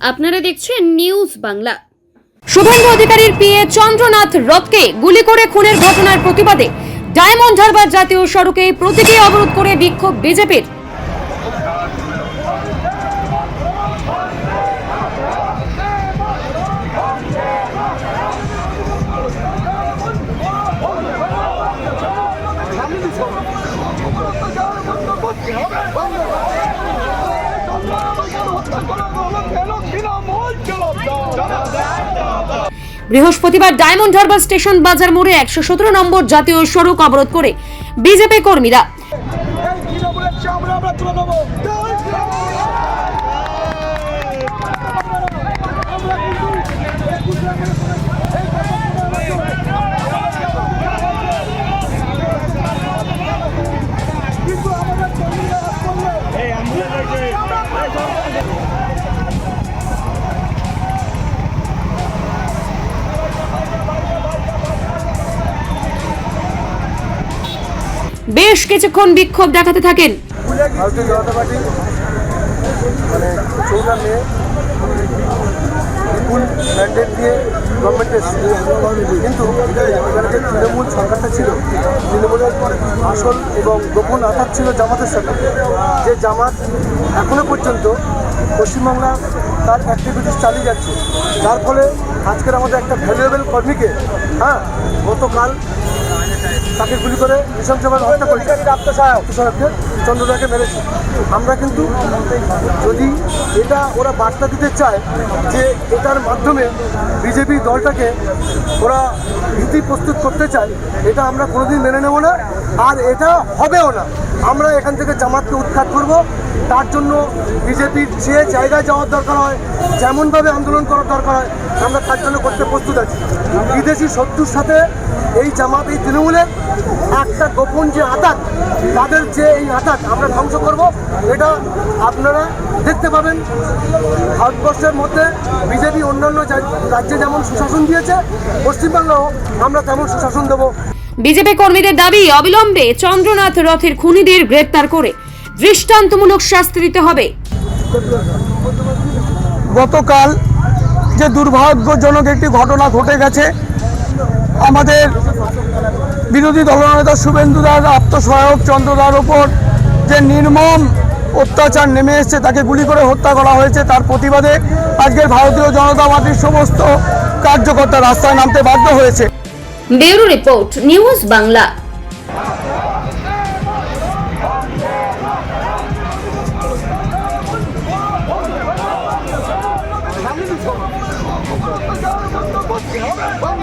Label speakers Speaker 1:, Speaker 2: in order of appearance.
Speaker 1: আপনারা দেখছেন নিউজ বাংলা।
Speaker 2: শুভেন্দু অধিকারীর পিএ চন্দ্রনাথ রথকে গুলি করে খুনের ঘটনার প্রতিবাদে ডায়মন্ড হারবার জাতীয় সড়কে প্রতীকী অবরোধ করে বিক্ষোভ বিজেপির। বৃহস্পতিবার ডায়মন্ড হারবার স্টেশন বাজার মোড়ে 117 নম্বর জাতীয় সড়ক অবরোধ করে বিজেপি কর্মীরা। বেশ কিছুক্ষণ বিক্ষোভ দেখাতে থাকেন।
Speaker 3: ভারতীয় জনতা পার্টি মানে 14 মে বিপুল ম্যান্ডেট দিয়ে গভর্নমেন্টে এসেছিল, কিন্তু এখানে যে তৃণমূল সরকারটা ছিল, তৃণমূলের আসল এবং গোপন আঘাত ছিল জামাতের সাথে। যে জামাত এখনো পর্যন্ত পশ্চিমবাংলা তার অ্যাক্টিভিটিস চালিয়ে যাচ্ছে, যার ফলে আজকের আমাদের একটা ভ্যালুয়েবল কর্মীকে গতকাল তাকে গুলি করে নৃশংসভাবে হত্যা করেছে, আত্মসহায়ককে চন্দ্রদাকে মেরেছে। আমরা কিন্তু যদি এটা ওরা বার্তা দিতে চায় যে এটার মাধ্যমে বিজেপি দলটাকে ওরা ভীতি প্রস্তুত করতে চায়, এটা আমরা কোনোদিন মেনে নেব না, আর এটা হবেও না। আমরা এখান থেকে জামাতকে উৎখাত করব। তার জন্য বিজেপির যে জায়গায় যাওয়ার দরকার হয়, যেমনভাবে আন্দোলন করার দরকার হয়, আমরা তার জন্য করতে প্রস্তুত আছি। বিদেশি শত্রুর সাথে এই জামাত, এই তৃণমূলের একটা গোপন যে আঘাত, তাদের যে এই আঘাত আমরা ধ্বংস করব, এটা আপনারা দেখতে পাবেন। ভারতবর্ষের মধ্যে বিজেপি অন্যান্য রাজ্যে যেমন সুশাসন দিয়েছে, পশ্চিমবাংলাও আমরা তেমন সুশাসন দেব।
Speaker 2: বিজেপি কর্মীদের দাবি, অবিলম্বে চন্দ্রনাথ রথের খুনিদের গ্রেপ্তার করে দৃষ্টান্তমূলক শাস্তি দিতে হবে।
Speaker 3: গতকাল যে দুর্ভাগ্যজনক একটি ঘটনা ঘটে গেছে, আমাদের বিরোধী দলনেতা শুভেন্দু দাস আত্মসহায়ক চন্দ্রদার ওপর যে নির্মম অত্যাচার নেমে এসেছে, তাকে গুলি করে হত্যা করা হয়েছে, তার প্রতিবাদে আজকের ভারতীয় জনতা পার্টির সমস্ত কার্যকর্তা রাস্তায় নামতে বাধ্য হয়েছে।
Speaker 1: Bureau report, news Bangla.
Speaker 3: বন্ধ